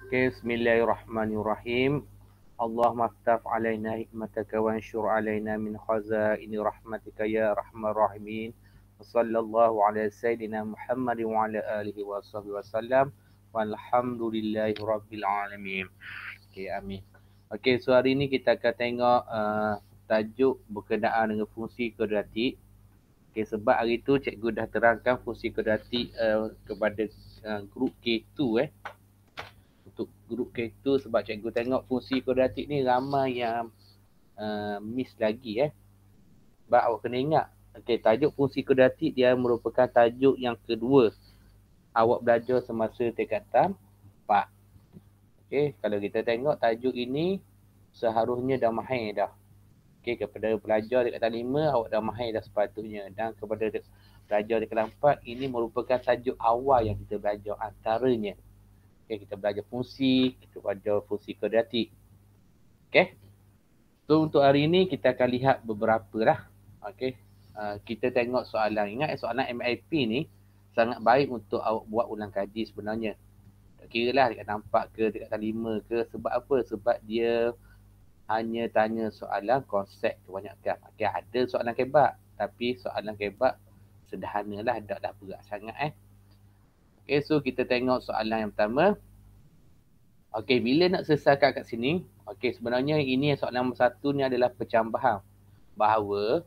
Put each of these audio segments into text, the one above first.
Okay, Bismillahirrahmanirrahim. Allahumma aftah alaina hikmataka wa anshur alaina min khazaini rahmatika ya arhamar rahimin. Wassallallahu ala sayyidina Muhammad wa ala alihi wa sahbihi wasallam. Walhamdulillahi rabbil alamin. Okay, amin. Okay, so hari ni kita akan tengok tajuk berkenaan dengan fungsi kuadratik. Okay, sebab hari tu cikgu dah terangkan fungsi kuadratik kepada grup K2 Untuk grup K2 sebab cikgu tengok fungsi kuadratik ni ramai yang miss lagi Sebab awak kena ingat, tajuk fungsi kuadratik dia merupakan tajuk yang kedua awak belajar semasa tingkatan 4. Kalau kita tengok tajuk ini seharusnya dah mahir dah. Kepada pelajar tingkatan 5 awak dah mahir dah sepatutnya, dan kepada pelajar tingkatan 4 ini merupakan tajuk awal yang kita belajar antaranya. Kita belajar fungsi, kita belajar fungsi kuadratik. So untuk hari ini kita akan lihat beberapa lah. Kita tengok soalan. Ingat soalan MIP ni sangat baik untuk awak buat ulang kaji sebenarnya. Tak kira lah tingkatan 4 ke tingkatan 5 ke. Sebab apa? Sebab dia hanya tanya soalan konsep kebanyakan. Ada soalan kebak, tapi soalan kebak sederhana lah, tak berat sangat so kita tengok soalan yang pertama. Bila nak selesaikan kat sini, sebenarnya ini soalan nombor 1 ni adalah pencambahan bahawa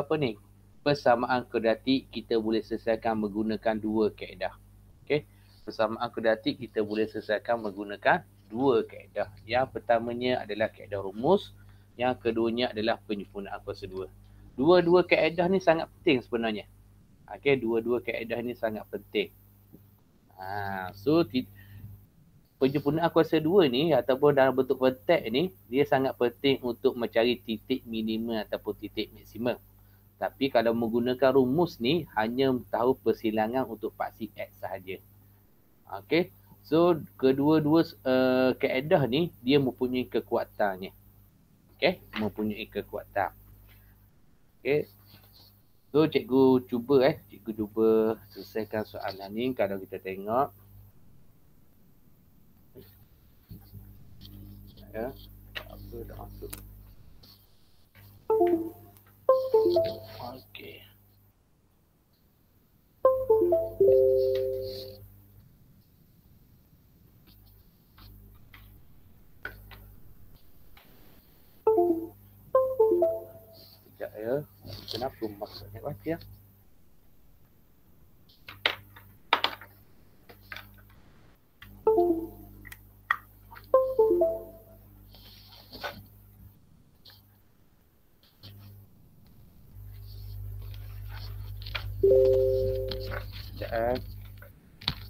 apa ni? Persamaan kuadratik kita boleh selesaikan menggunakan dua kaedah. Persamaan kuadratik kita boleh selesaikan menggunakan dua kaedah. Yang pertamanya adalah kaedah rumus, yang keduanya adalah penyempurnaan kuasa 2. Dua-dua kaedah ni sangat penting sebenarnya. Dua-dua kaedah ni sangat penting. So penyempurnaan kuasa 2 ni ataupun dalam bentuk vertex ni, dia sangat penting untuk mencari titik minimum ataupun titik maksimum. Tapi kalau menggunakan rumus ni hanya tahu persilangan untuk paksi X sahaja. So kedua-dua kaedah ni dia mempunyai kekuatannya. Mempunyai kekuatan. So cikgu cuba selesaikan soalan ni. Kalau kita tengok apa dah masuk. Sekejap kenapa maksudnya baca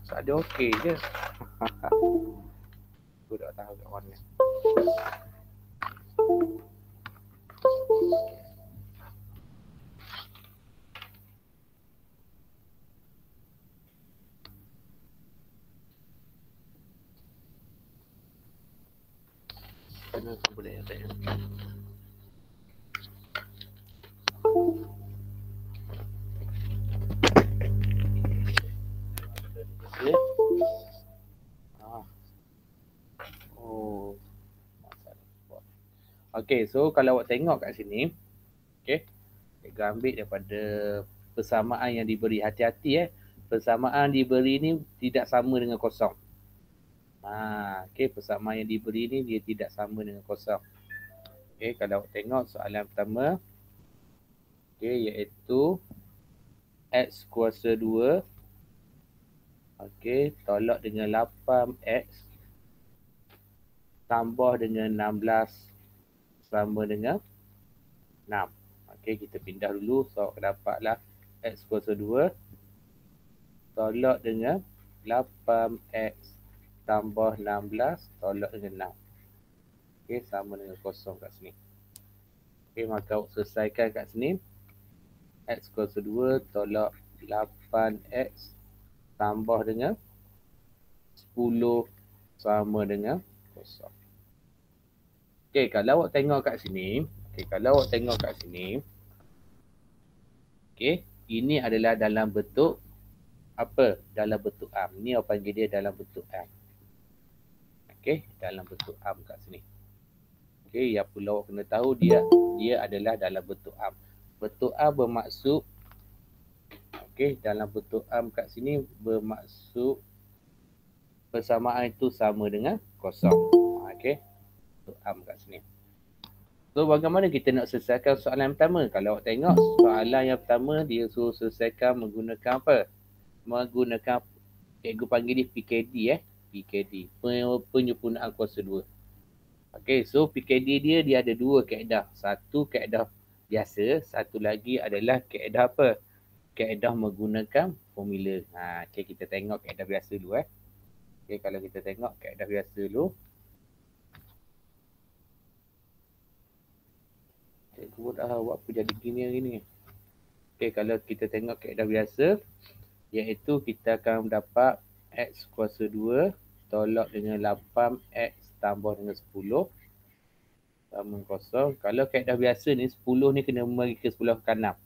tak ada okey je. Aku tak tahu kat mana. Kenapa boleh ada so kalau awak tengok kat sini, cikgu ambil daripada persamaan yang diberi. Hati-hati persamaan diberi ni tidak sama dengan kosong. Persamaan yang diberi ni dia tidak sama dengan kosong. Kalau awak tengok soalan pertama, iaitu X kuasa 2 tolak dengan 8X tambah dengan 16 sama dengan 6. Kita pindah dulu. So awak dapatlah X kuasa 2 tolak dengan 8X tambah 16 tolak dengan 6. Sama dengan kosong kat sini. Maka awak selesaikan kat sini. X kuasa 2 tolak 8X tambah dengan 10 sama dengan kosong. Kalau awak tengok kat sini, ini adalah dalam bentuk apa? Dalam bentuk am. Ni awak panggil dia dalam bentuk am. Okey, dalam bentuk am kat sini. Okey, yang perlu awak kena tahu dia adalah dalam bentuk am. Bentuk am bermaksud dalam bentuk am kat sini bermaksud persamaan itu sama dengan kosong. Okey, bentuk am kat sini. So, bagaimana kita nak selesaikan soalan yang pertama? Kalau awak tengok soalan yang pertama, dia suruh selesaikan menggunakan apa? Menggunakan, cikgu panggil dia PKD PKD, penyempurnaan kuasa 2. Okey, so PKD dia ada dua kaedah. Satu kaedah biasa, satu lagi adalah kaedah apa? Kaedah menggunakan formula. Okey, kita tengok kaedah biasa dulu Okey, kalau kita tengok kaedah biasa dulu. Cikgu dah buat apa jadi gini hari ni. Okey, kalau kita tengok kaedah biasa, iaitu kita akan dapat X kuasa 2 tolak dengan 8X tambah dengan 10 sama kosong. Kalau kaedah biasa ni 10 ni kena bagi ke sebelah kanan.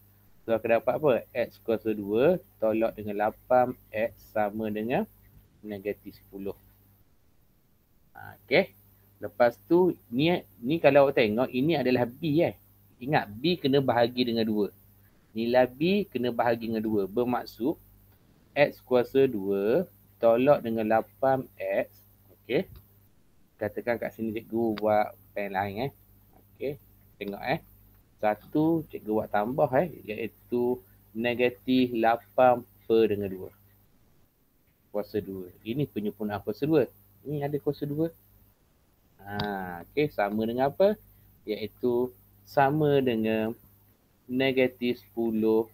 So akan dapat apa? X kuasa 2 tolak dengan 8X sama dengan negatif 10. Okey. Lepas tu ni kalau awak tengok ini adalah B Ingat B kena bahagi dengan 2. Nilai B kena bahagi dengan 2. Bermaksud X kuasa 2 tolak dengan 8X. Okey. Katakan kat sini cikgu buat pen lain Okey. Tengok satu cikgu buat tambah iaitu negatif 8 per dengan 2. Kuasa 2. Ini penyempurnaan kuasa 2. Ini ada kuasa 2. Okey, sama dengan apa? Iaitu sama dengan negatif 10.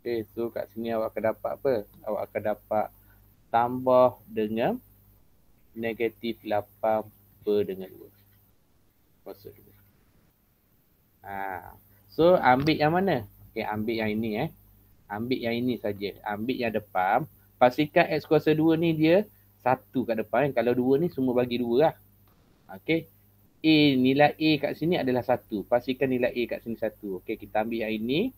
Okey, so kat sini awak akan dapat apa? Awak akan dapat tambah dengan negatif 8 per dengan 2. Kuasa 2. So, ambil yang mana? Okey, ambil yang ini Ambil yang ini saja. Ambil yang depan. Pastikan X kuasa 2 ni dia 1 kat depan. Kalau 2 ni semua bagi 2 lah. Okey. Nilai A kat sini adalah 1. Pastikan nilai A kat sini 1. Okey, kita ambil yang ini.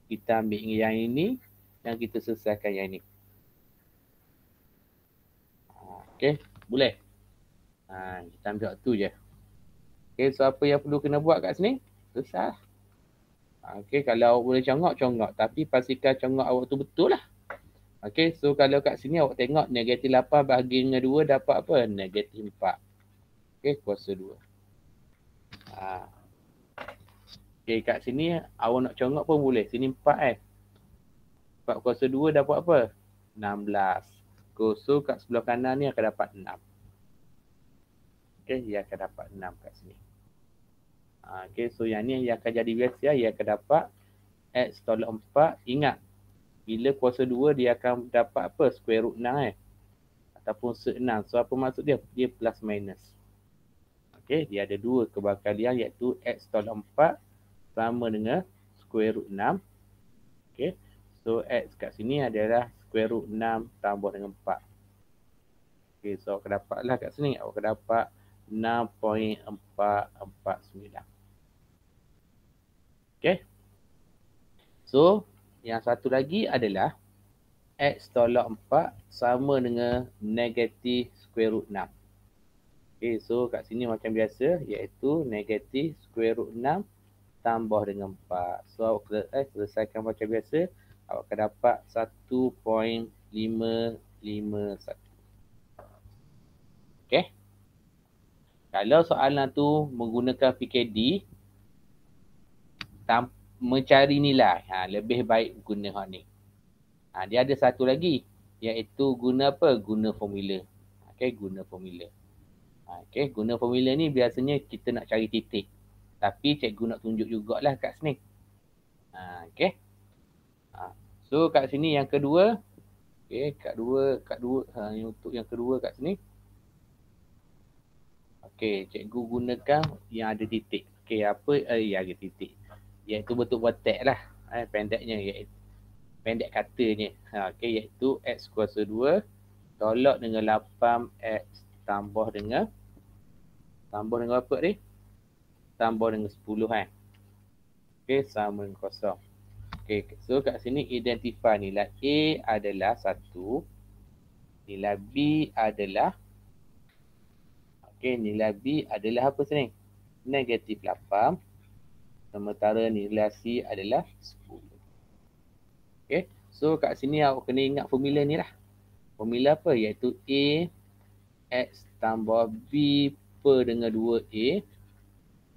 Kita ambil yang ini. Dan kita selesaikan yang ini. Okey, boleh? Kita ambil waktu je. Okey, so apa yang perlu kena buat kat sini? Selesai. Okey, kalau awak boleh congak. Tapi pastikan congak awak tu betul lah. Okey, so kalau kat sini awak tengok negatif 8 bahagi dengan 2 dapat apa? Negatif 4. Okey, kuasa 2. Okey, kat sini awak nak congak pun boleh. Sini 4 4 kuasa 2 dapat apa? 16. So kat sebelah kanan ni akan dapat 6. Okey, dia akan dapat 6 kat sini. Okey, so yang ni yang akan jadi biasa, ia akan dapat X tolak 4. Ingat, bila kuasa 2 dia akan dapat apa? Square root 6 ataupun sek 6. So apa maksud dia? Dia plus minus. Okey, dia ada dua kebakalian iaitu X tolak 4 sama dengan square root 6. Okey, so X kat sini adalah square root 6 tambah dengan 4. Okey, so awak dapatlah kat sini. Awak akan dapat 6.449. Okey. So, yang satu lagi adalah X tolak 4 sama dengan negatif square root 6. Okey, so kat sini macam biasa iaitu negatif square root 6 tambah dengan 4. So, awak selesaikan macam biasa. Awak akan dapat 1.551. Okey. Kalau soalan tu menggunakan PKD, mencari nilai, lebih baik guna hak ni. Dia ada satu lagi, iaitu guna apa? Guna formula. Okey, guna formula. Okey, guna formula ni biasanya kita nak cari titik. Tapi cikgu nak tunjuk jugalah kat sini. Okey. So kat sini yang kedua, okey, kat dua untuk yang kedua kat sini. Okey, cikgu gunakan yang ada titik. Okey, apa yang ada titik? Iaitu bentuk vertex lah. Pendeknya iaitu pendek katanya. Okey, iaitu X kuasa 2 tolak dengan 8X tambah dengan apa ni? Tambah dengan 10 Okey, sama dengan kosong. Okey, so kat sini identify nilai A adalah 1. Nilai B adalah Okey, nilai B adalah apa sini? Negatif 8. Sementara nilai C adalah 10. Okey, so kat sini awak kena ingat formula ni lah. Formula apa? Iaitu A X tambah B per dengan 2A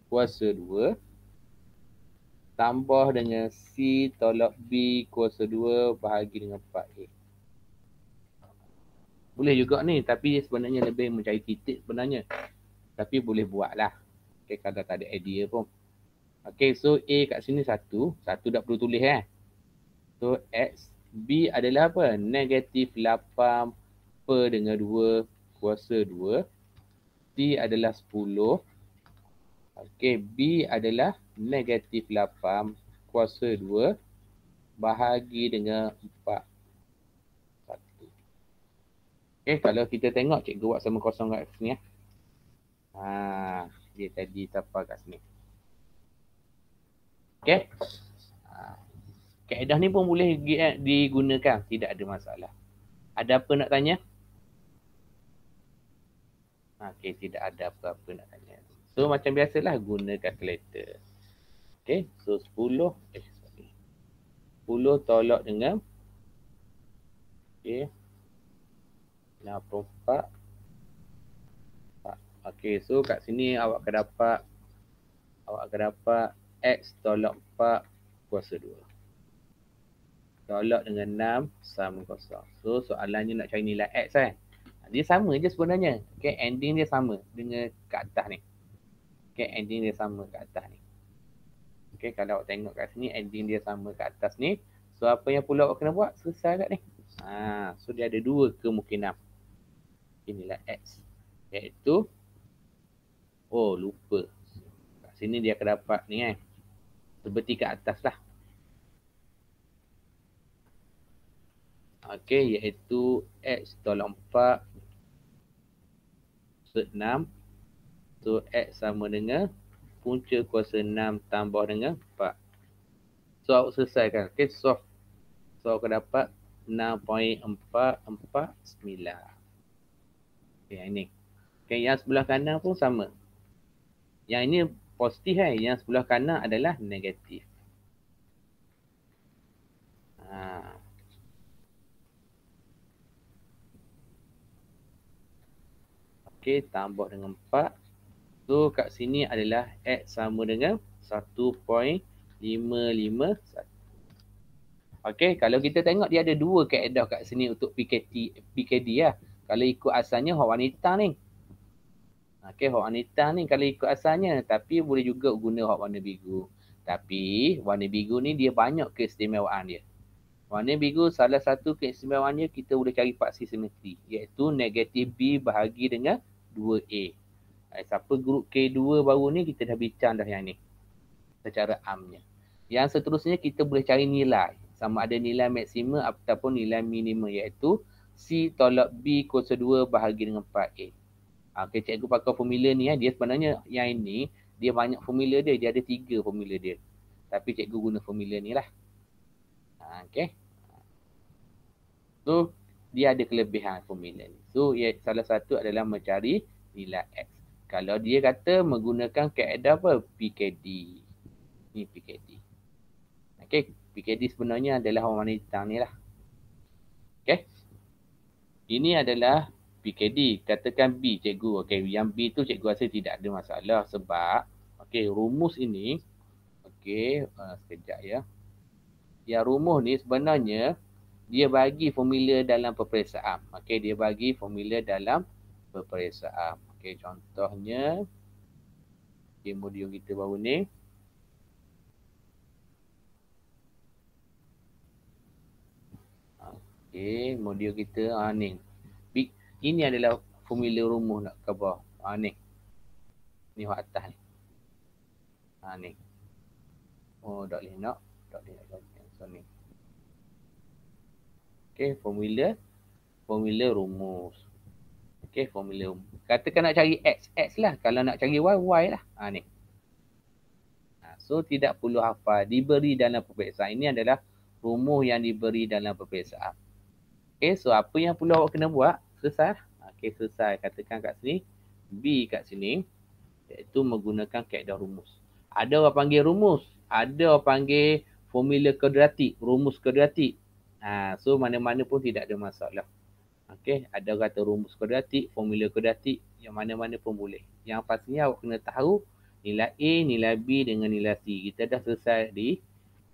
kuasa 2 tambah dengan C tolak B kuasa 2 bahagi dengan 4A. Boleh juga ni, tapi sebenarnya lebih mencari titik sebenarnya. Tapi boleh buat lah. Okay, kalau tak ada idea pun. Okay, so A kat sini 1. 1 tak perlu tulis eh. So X, B adalah apa? Negatif 8 per dengan 2 kuasa 2. C adalah 10. Okay, B adalah negatif 8 kuasa 2 bahagi dengan 4. Okay, kalau kita tengok cikgu buat sama kosong kat sini. Dia tadi tapal kat sini. Okay. Kaedah ni pun boleh digunakan. Tidak ada masalah. Ada apa nak tanya? Okay, tidak ada apa-apa nak tanya. So, macam biasalah guna kalkulator. Okay, so 10 tolak dengan okay, 84. Okay, so kat sini awak akan dapat X tolak 4 kuasa 2. Tolak dengan 6 sama kosong. So, soalannya nak cari nilai X kan. Dia sama je sebenarnya. Okay, ending dia sama dengan kat atas ni. Okay, ending dia sama kat atas ni. Okay, kalau awak tengok kat sini, ending dia sama kat atas ni. So, apa yang pula awak kena buat? Selesai kat ni. So, dia ada dua kemungkinan. Okay, nilai X. Iaitu, lupa. Kat sini dia akan dapat ni kan. Seperti kat atas lah. Okay, iaitu X tolak 4 kuasa 6. So, X sama dengan punca kuasa 6 tambah dengan 4. So, awak selesaikan. Okay, solve. So, awak akan dapat 6.449. Okay, yang ini. Okay, yang sebelah kanan pun sama. Yang ini positif kan. Yang sebelah kanan adalah negatif. Okay, tambah dengan 4. So, kat sini adalah X sama dengan 1.551. Okay, kalau kita tengok dia ada dua kaedah kat sini untuk PKD lah. Kalau ikut asalnya hak wanita ni. Okay, hak wanita ni kalau ikut asalnya. Tapi boleh juga guna hak warna biru. Tapi warna biru ni dia banyak keistimewaan dia. Warna biru salah satu keistimewaannya kita boleh cari paksi simetri. Iaitu negatif B bahagi dengan 2A. Siapa grup K2 baru ni kita dah bincang dah yang ni. Secara amnya. Yang seterusnya kita boleh cari nilai. Sama ada nilai maksimum ataupun nilai minimum iaitu C tolak B kuasa 2 bahagi dengan 4A. Okay, cikgu pakai formula ni. Dia sebenarnya yang ini, dia banyak formula dia. Dia ada 3 formula dia. Tapi cikgu guna formula ni lah. Okay. So, dia ada kelebihan formula ni. So, salah satu adalah mencari nilai X. Kalau dia kata menggunakan kaedah apa? PKD. Ni PKD. Okay. PKD sebenarnya adalah warna hitam ni lah. Okay. Ini adalah PKD. Katakan B, cikgu. Okay. Yang B tu cikgu rasa tidak ada masalah. Sebab, okay, rumus ini. Okay. Sekejap ya. Yang rumus ni sebenarnya, dia bagi formula dalam peperiksaan. Okay. Dia bagi formula dalam peperiksaan. Okay. Contohnya, okay, modul kita baru ni. Okay, modul kita ni. Ini adalah formula rumus nak khabar. Ni. Ni hak atas ni. Ni. Tak boleh nak. Tak boleh nak. So, ni. Okay, formula rumus. Okay, formula rumus. Katakan nak cari X. X lah. Kalau nak cari Y, Y lah. Ni. So, tidak perlu hafal. Diberi dalam peperiksaan. Ini adalah rumus yang diberi dalam peperiksaan. Okay, so apa yang perlu awak kena buat? Selesai. Okay, selesai. Katakan kat sini. B kat sini, iaitu menggunakan kaedah rumus. Ada orang panggil rumus, ada orang panggil formula kuadratik, rumus kuadratik. So mana-mana pun tidak ada masalah. Okey, ada kata rumus kuadratik, formula kuadratik, yang mana-mana pun boleh. Yang pastinya awak kena tahu nilai A, nilai B dengan nilai C. Kita dah selesai di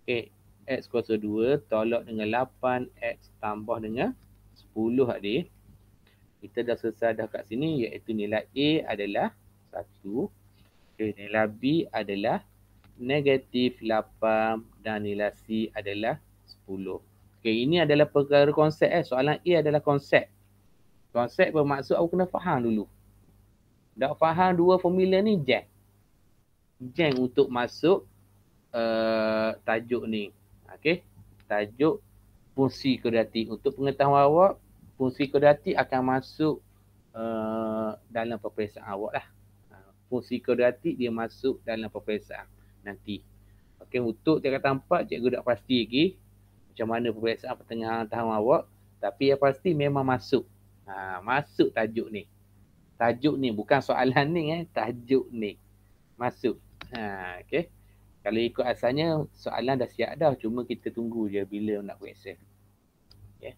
X kuasa 2 tolak dengan 8X tambah dengan 10 adik. Kita dah selesai dah kat sini, iaitu nilai A adalah 1. Nilai B adalah negatif 8 dan nilai C adalah 10. Ini adalah perkara konsep. Soalan A adalah konsep. Konsep bermaksud awak kena faham dulu. Dah faham dua formula ni, jeng. Jeng untuk masuk tajuk ni. Okey. Tajuk fungsi kuadratik. Untuk pengetahuan awak, fungsi kuadratik akan masuk dalam peperiksaan awak lah. Fungsi kuadratik dia masuk dalam peperiksaan nanti. Okey, untuk tingkatan 4, cikgu tak pasti lagi macam mana peperiksaan pertengahan tahun awak. Tapi yang pasti memang masuk. Masuk tajuk ni. Tajuk ni, bukan soalan ni. Tajuk ni. Masuk. Okey. Kalau ikut asalnya, soalan dah siap dah. Cuma kita tunggu je bila nak buat exam. Okay.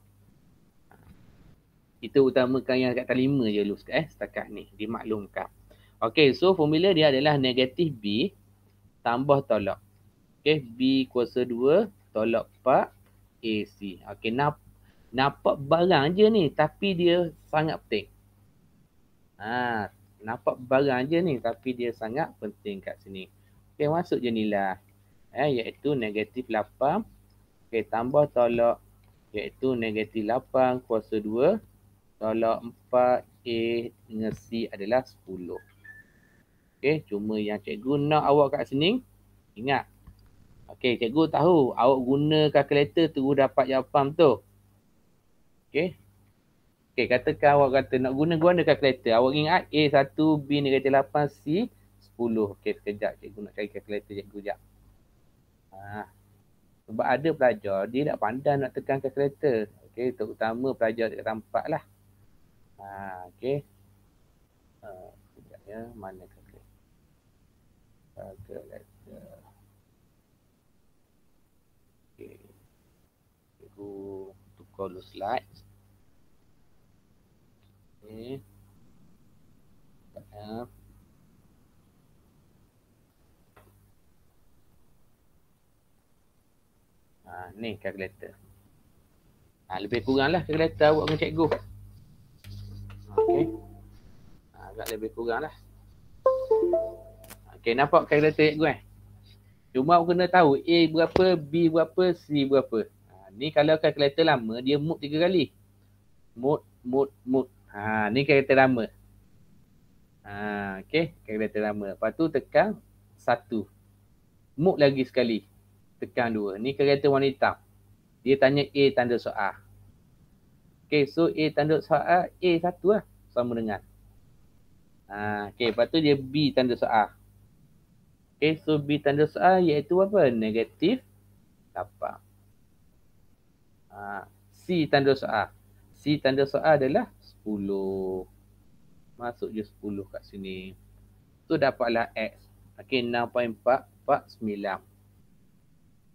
Kita utamakan yang kat 5 je dulu setakat ni. Dimaklumkan. Okey, so formula dia adalah negatif B tambah tolak. Okey, B kuasa 2 tolak 4 AC. Okey, nampak barang je ni tapi dia sangat penting. Nampak barang je ni tapi dia sangat penting kat sini. Okey, masuk je nilai. Iaitu negatif 8. Okey, tambah tolak iaitu negatif 8 kuasa 2 tolak 4 A dengan C adalah 10. Okey, cuma yang cikgu nak awak kat sini, ingat. Okey, cikgu tahu awak guna kalkulator terus dapat jawapan tu. Okey. Okey, katakan awak kata nak guna kalkulator. Awak ingat A1, B negatif 8, C 10. Okey, sekejap cikgu nak cari kalkulator cikgu sekejap. Sebab ada pelajar, dia tak pandai nak tekan kalkulator. Okey, terutama pelajar dekat tempat lah. Okey. Sekejap ya, mana kalkulator? Kalkulator. Okay. Cikgu tukar dulu slide. Okay. Ni kalkulator. Lebih kurang lah kalkulator awak dengan cikgu. Okay. Agak lebih kurang lah. Okay, nampak kalkulator cikgu Cuma awak kena tahu A berapa, B berapa, C berapa. Ni kalau kalkulator lama, dia mode 3 kali. Mode. Ni kalkulator lama. Okay, kalkulator lama. Lepas tu tekan 1. Mode lagi sekali. Tekan 2. Ni kalkulator warna hitam. Dia tanya A tanda soal. Okay, so A tanda soal, A 1 lah. Sama dengan. Okay, lepas tu dia B tanda soal. Okay, so B tanda soal iaitu apa? Negatif 8. C tanda soal. C tanda soal adalah 10. Masuk je 10 kat sini. So dapatlah X. Okay, 6.449.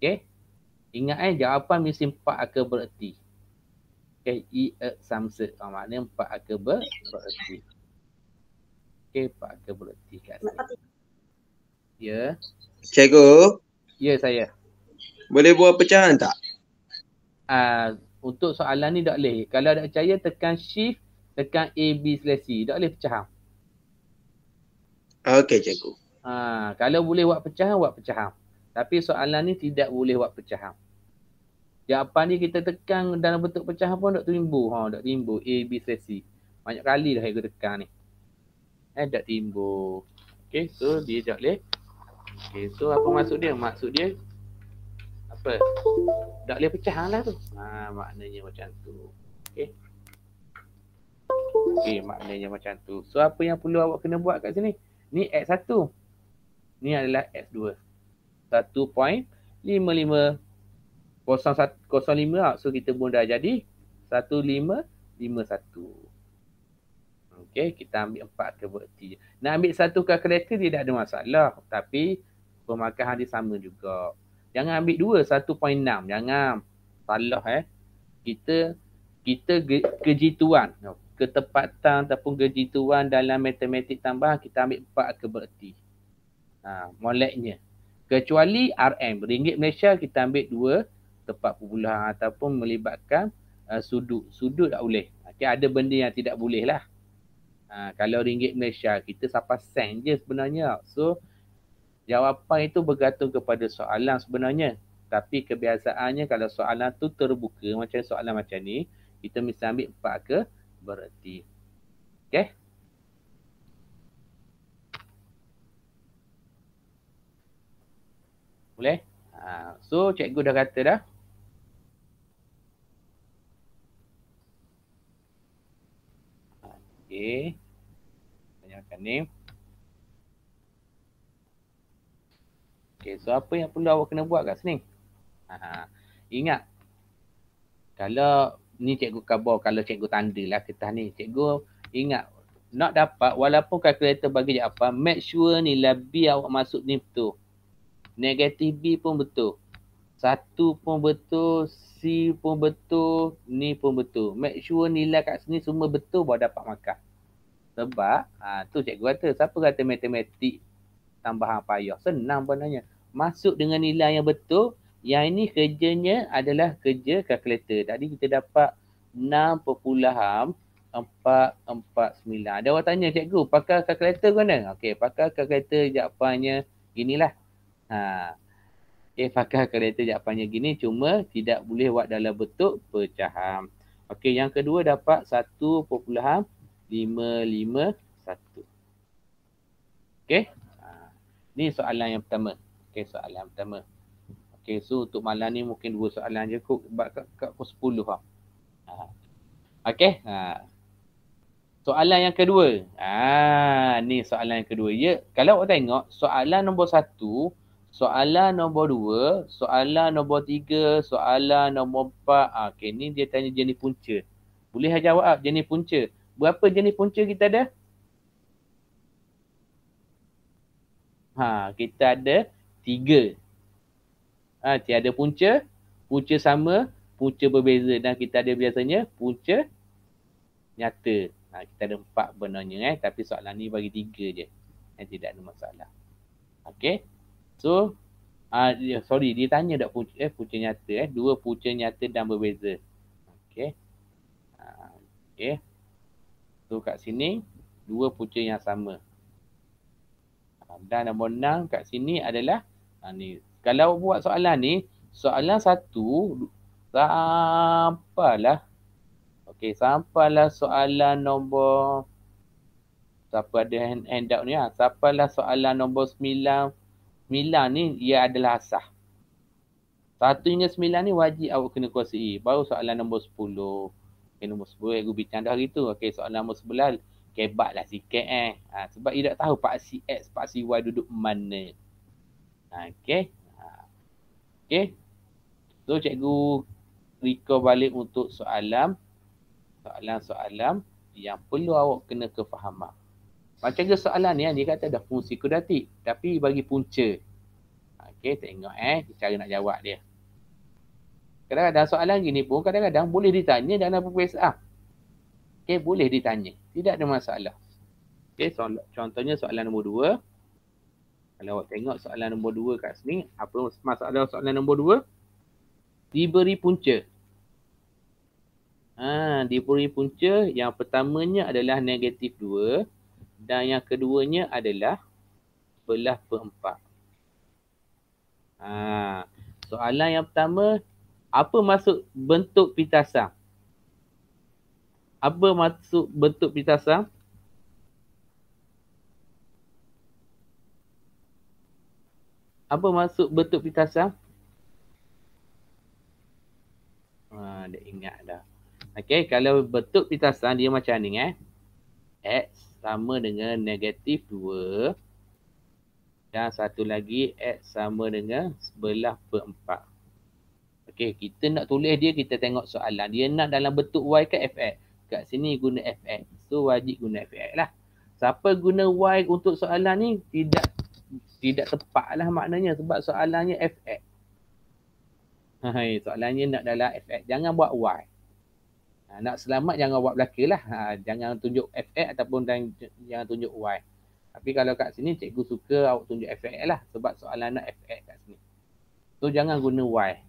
Okay. Ingat jawapan mesti 4 angka bererti. Okay, samsat. Maknanya 4 angka bererti. Okay, 4 angka bererti kat sini. Ya. Cikgu. Ya, saya. Boleh buat pecahan tak? Untuk soalan ni tak boleh. Kalau tak percaya, tekan shift, tekan A, B, C. Tak boleh pecahan. Okey, cikgu. Kalau boleh buat pecahan, buat pecahan. Tapi soalan ni tidak boleh buat pecahan. Jawapan ni kita tekan dalam bentuk pecahan pun tak timbul. Tak timbul A, B, C. Banyak kali dah saya tekan ni. Tak timbul. Okay, so dia tak boleh. Okay, so apa maksud dia? Maksud dia apa? Tak boleh pecahan lah tu. Maknanya macam tu. Okay. Okay, maknanya macam tu. So apa yang perlu awak kena buat kat sini? Ni X1. Ni adalah X2. 1.55. 05 lah. So kita pun dah jadi 1551. Okey, kita ambil 4 kerti je. Nak ambil satu kalkulator tidak ada masalah. Tapi pemarkahan dia sama juga. Jangan ambil 2, 1.6. Jangan. Salah Kita kejituan. Ketepatan ataupun kejituan dalam matematik tambahan kita ambil 4 kerti. Moleknya. Kecuali RM, ringgit Malaysia kita ambil 2 tepat perpuluhan ataupun melibatkan sudut. Sudut tak boleh. Okay, ada benda yang tidak boleh lah. Kalau ringgit Malaysia kita sampai sen je sebenarnya. So jawapan itu bergantung kepada soalan sebenarnya. Tapi kebiasaannya kalau soalan tu terbuka macam soalan macam ni, kita mesti ambil 4 kerti. Okay. Boleh? So cikgu dah kata dah. Okay. Tanyakan ni. Okay, so apa yang perlu awak kena buat kat sini? Ingat. Kalau ni cikgu khabar, kalau cikgu tanda lah kertas ni. Cikgu ingat. Nak dapat, walaupun kalkulator bagi jawapan, make sure nilai B awak masuk ni betul. Negatif B pun betul. 1 pun betul. C pun betul. Ni pun betul. Make sure nilai kat sini semua betul baru dapat markah. Sebab, tu cikgu kata, siapa kata matematik tambahan payah? Senang sebenarnya. Masuk dengan nilai yang betul. Yang ini kerjanya adalah kerja kalkulator. Tadi kita dapat 6.449. Ada orang tanya, cikgu, pakai kalkulator ke mana? Okey, pakai kalkulator jawapannya inilah. Pakai kalkulator jawapannya gini. Cuma tidak boleh buat dalam bentuk pecahan. Okey, yang kedua dapat 1.551. Okey. Ni soalan yang pertama. Okey, soalan yang pertama. Okey, so untuk malam ni mungkin 2 soalan je kot. Kat pukul 10 . Okey. Soalan yang kedua. Ni soalan yang kedua. Ya, kalau awak tengok soalan nombor 1, soalan nombor 2, soalan nombor 3, soalan nombor 4. Okey, ni dia tanya jenis punca. Boleh jawab jenis punca. Berapa jenis punca kita ada? Kita ada 3. Tiada punca, punca sama, punca berbeza, dan kita ada biasanya punca nyata. Kita ada 4 benarnya tapi soalan ni bagi 3 je. Tidak ada masalah. Okey. So dia tanya tak punca nyata 2 punca nyata dan berbeza. Okey. Okey. So kat sini 2 punca yang sama. Dan nombor 6 kat sini adalah ni. Kalau buat soalan ni, soalan 1 sampailah. Okey, sampailah soalan nombor, siapa ada handout ni sampailah soalan nombor 9. 9 ni ia adalah asas. 1 hingga 9 ni wajib awak kena kuasai. Baru soalan nombor 10. Okey, nombor 10 aku bincang dah hari tu. Okey, soalan nombor 11 kebatlah sikit sebab ia tak tahu paksi X, paksi Y duduk mana. Okey. Okey. So cikgu recall balik untuk soalan yang perlu awak kena kefahaman. Macam ke soalan ni dia kata ada fungsi kuadratik tapi bagi punca. Okey, tengok cara nak jawab dia. Kadang-kadang soalan gini pun kadang-kadang boleh ditanya dalam peperiksaan. Okey, boleh ditanya. Tidak ada masalah. Okey, contohnya soalan nombor 2. Kalau awak tengok soalan nombor 2 kat sini, apa masalah soalan nombor 2? Diberi punca. Diberi punca, yang pertamanya adalah negatif 2 dan yang keduanya adalah belah per 4. Soalan yang pertama, apa maksud bentuk pitasan? Apa maksud bentuk pitasan? Apa maksud bentuk pitasan? Dah ingat dah. Okey, kalau bentuk pitasan dia macam ni X sama dengan negatif 2 dan satu lagi X sama dengan sebelah per 4. Okey, kita nak tulis dia, kita tengok soalan. Dia nak dalam bentuk Y ke fx? Kat sini guna fx. So So wajib guna fx lah. Siapa guna y untuk soalan ni tidak tepat lah maknanya sebab soalannya fx. Soalannya nak dalam fx. Jangan buat y. Nak selamat jangan buat belaka lah. Jangan tunjuk fx ataupun jangan tunjuk y. Tapi kalau kat sini cikgu suka awak tunjuk fx lah sebab soalan nak fx kat sini. So jangan guna y.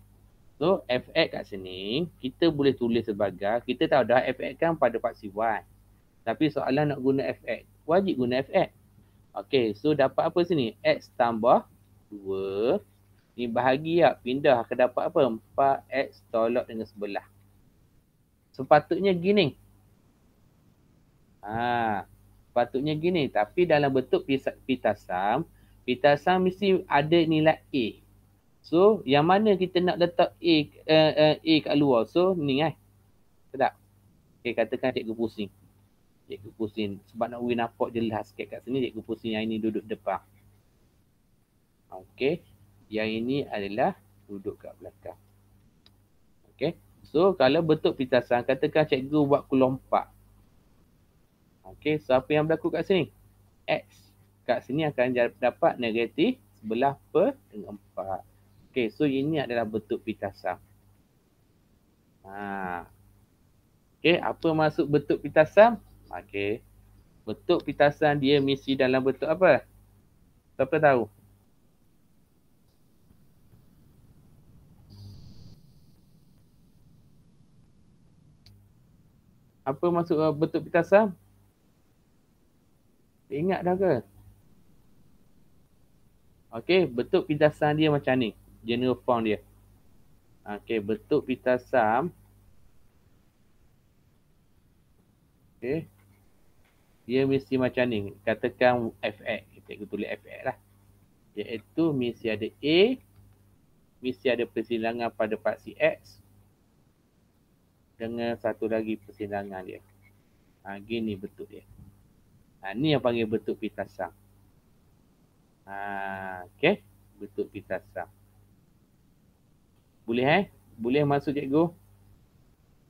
So fx kat sini kita boleh tulis sebagai, kita tahu dah fx kan pada paksi y. Tapi soalan nak guna fx, wajib guna fx. Okey, so dapat apa sini? X tambah 2. Ni bahagi tak? Pindah ke dapat apa? 4x tolak dengan sebelah. Sepatutnya gini. Sepatutnya gini. Tapi dalam bentuk pitasan mesti ada nilai A. So, yang mana kita nak letak A kat luar? So, ni sedap. Okay, katakan cikgu pusing. Cikgu pusing. Sebab nak nampak jelas sikit kat sini, cikgu pusing yang ini duduk depan. Okay. Yang ini adalah duduk kat belakang. Okay. So, kalau bentuk pitasan, katakan cikgu buat kelompak. Okay, so apa yang berlaku kat sini? X. Kat sini akan dapat negatif sebelah per dengan 4. Okay, so ini adalah bentuk pitasan. Okay, apa maksud bentuk pitasan? Okay, bentuk pitasan dia mesti dalam bentuk apa? Siapa tahu? Apa maksud bentuk pitasan? Ingat dah ke? Okey, bentuk pitasan dia macam ni. General form dia. Okey, bentuk pitasan. Okey. Dia mesti macam ni. Katakan fx. Kita tulis fx lah. Iaitu mesti ada A. Mesti ada persilangan pada paksi X. Dengan satu lagi persilangan dia. Gini bentuk dia. Ni yang panggil bentuk pitasan. Okey. Bentuk pitasan. Boleh Boleh masuk cikgu?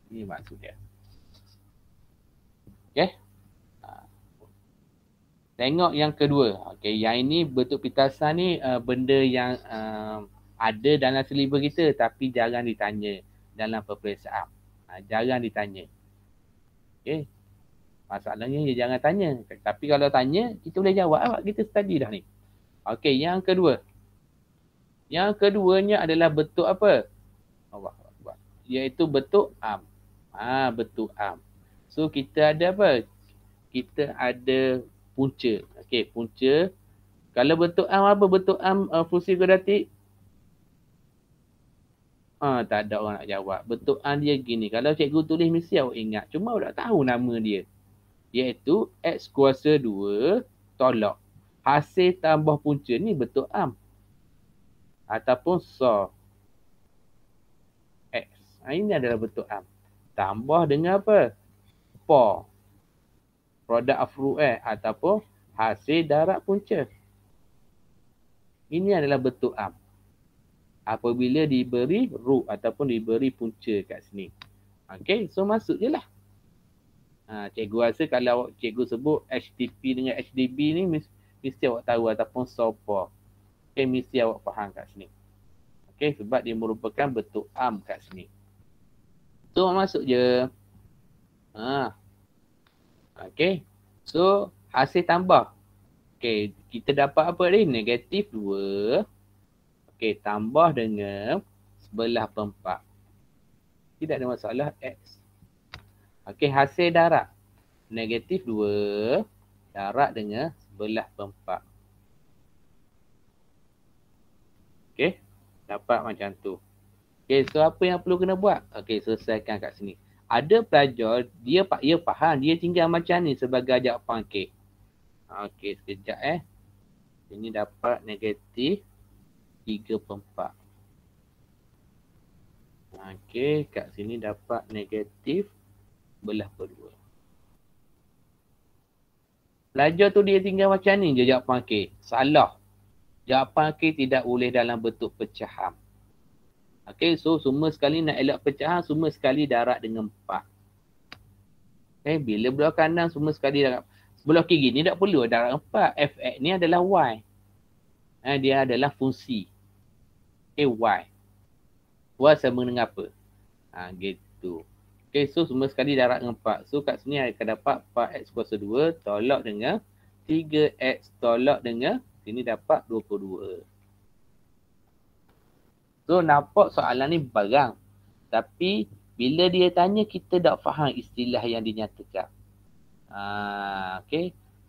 Ini maksud dia. Okey. Tengok yang kedua. Okey, yang ini bentuk pitasan ni benda yang ada dalam silibus kita tapi jarang ditanya dalam peperiksaan. Jarang ditanya. Okey. Masalahnya dia jangan tanya. Tapi kalau tanya, kita boleh jawab. Kita study dah ni. Okey, yang kedua. Yang keduanya adalah bentuk apa? Iaitu bentuk am. Bentuk am. So, kita ada apa? Kita ada punca. Okey, punca. Kalau bentuk am apa? Bentuk am fungsi kuadratik? Tak ada orang nak jawab. Bentuk am dia gini. Kalau cikgu tulis mesti awak ingat. Cuma awak tak tahu nama dia. Iaitu X kuasa 2 tolak hasil tambah punca ni bentuk am. Ataupun SOR X. Ini adalah bentuk am. Tambah dengan apa? POR. Product of root ataupun hasil darab punca. Ini adalah bentuk am. Apabila diberi root ataupun diberi punca kat sini. Okay, so masuk je lah. Cikgu rasa kalau cikgu sebut HTP dengan HDB ni mesti awak tahu ataupun SOPOR. Okay, mesti awak faham kat sini. Okay, sebab dia merupakan bentuk am kat sini. So masuk je. Okay, so hasil tambah. Okay, kita dapat apa ni? Negatif 2. Okay, tambah dengan sebelah per 4. Tidak ada masalah X. Okey, hasil darab. Negatif 2. Darab dengan sebelah per 4. Okey, dapat macam tu. Okey, so apa yang perlu kena buat? Okey, selesaikan kat sini. Ada pelajar, dia faham. Dia tinggal macam ni sebagai jawapan K. Okey, sekejap Ini dapat negatif 3 per 4. Okey, kat sini dapat negatif belah per 2. Pelajar tu dia tinggal macam ni je jawapan K. Salah. Jawapan K tidak boleh dalam bentuk pecahan. Okey, so semua sekali nak elak pecahan, semua sekali darab dengan 4. Bila blok kanan semua sekali darab. Blok kiri ni tak perlu darab 4. Fx ni adalah y. Dia adalah fungsi. Y. Y sama dengan apa? Gitu. So semua sekali darab dengan 4. So kat sini akan dapat 4x kuasa 2 tolak dengan 3x tolak dengan sini dapat 22. So nampak soalan ni barang. Tapi bila dia tanya kita tak faham istilah yang dinyatakan.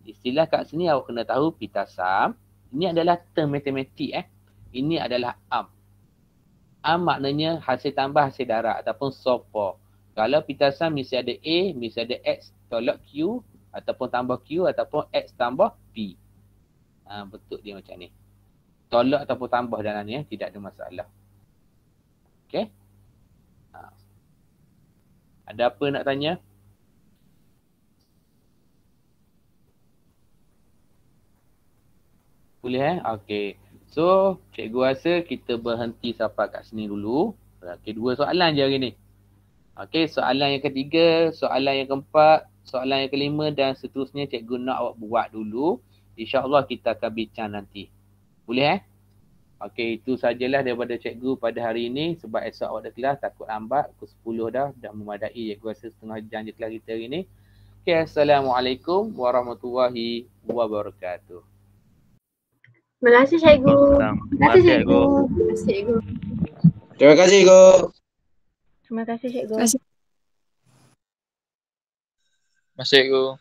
Istilah kat sini awak kena tahu pita sum. Ini adalah term matematik. Ini adalah am. Am maknanya hasil tambah hasil darab ataupun sopo. Kalau pita sum mesti ada A, mesti ada X tolak Q ataupun tambah Q ataupun X tambah P. Bentuk dia macam ni. Tolak ataupun tambah dalam ni tidak ada masalah. Okey. Ada apa nak tanya? Boleh Okey. So, cikgu rasa kita berhenti sampai kat sini dulu. Okey, 2 soalan je hari ni. Okey, soalan yang ketiga, soalan yang keempat, soalan yang kelima dan seterusnya cikgu nak awak buat dulu. InsyaAllah kita akan bincang nanti. Boleh Okey, itu sajalah daripada cikgu pada hari ini. Sebab esok awak dah kelas, takut lambat. Pukul 10 dah memadai. Cikgu rasa setengah jam je kelas kita hari ini. Okey, Assalamualaikum warahmatullahi wabarakatuh. Terima kasih cikgu. Terima kasih cikgu. Terima kasih cikgu. Terima kasih cikgu. Terima kasih cikgu.